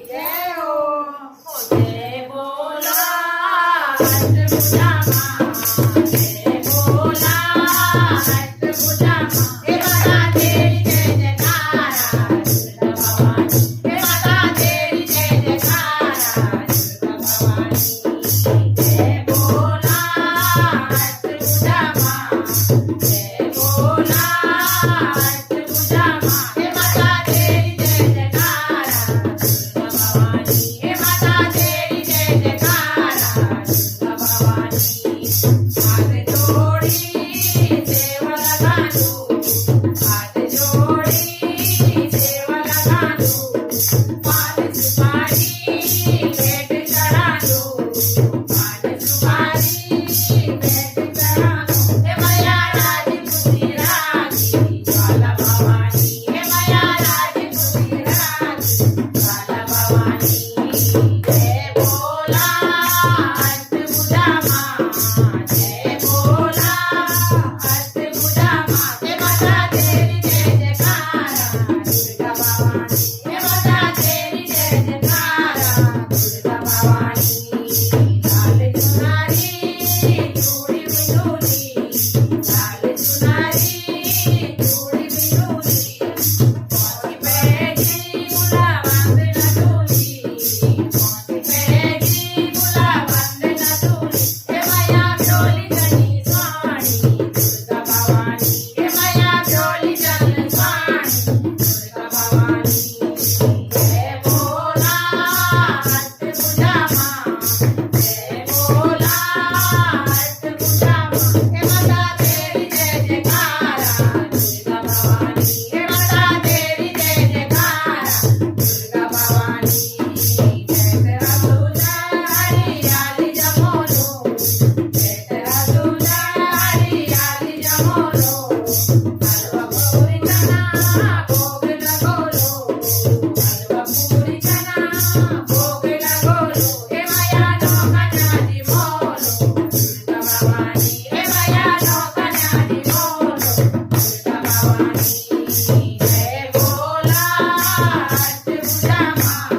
जय हो जय बोला अष्टभुजा माँ जय बोला अष्टभुजा माँ हे माता तेरी जय जयकारा दुर्गा भवानी हे माता तेरी जय जयकारा दुर्गा भवानी जय बोला अष्टभुजा माँ जय बोला अष्टभुजा माँ हे माता तेरी जय जयकारा दुर्गा भवानी हे माता तेरी जय जयकारा दुर्गा भवानी हाथ जोड़ी सेवा लगानू हाथ जोड़ी सेवा लगानू पान सुपारी भेट चढ़ानू पान सुपारी भेट चढ़ानू हे मैया राजपुत्री रागी ज्वाला भवानी हे मैया राजपुत्री रागी ज्वाला भवानी जय बोला अष्टभुजा माँ जय बोला अष्टभुजा माँ हे माता तेरी जय जयकारा दुर्गा भवानी हे माता तेरी जय जयकारा दुर्गा भवानी लाल चुनारी चूड़ी बिंदुली लाल चुनारी चूड़ी बिंदुली मोती पेगी गुलाबंद नथुनी मोती पेगी गुलाबंद नथुनी हे मैया डोली चली स्वाणी दुर्गा भवानी हे मैया डोली चल स्वाणी दुर्गा भवानी जय बोला अष्टभुजा माँ जय बोला अष्टभुजा माँ हे माता तेरी जय जयकारा दुर्गा भवानी हे माता तेरी जय जयकारा दुर्गा भवानी जय तुझा हरियाली जमोलो जय तुझा हरियाली जमोलो हलवा पुरी चना भोग लगोलो हलवा पुरी चना भोग लगोलो हे मैया लोकांची मोलो दुर्गा भवानी हे मैया लोकांची मोलो दुर्गा भवानी जय बोला अष्टभुजा माँ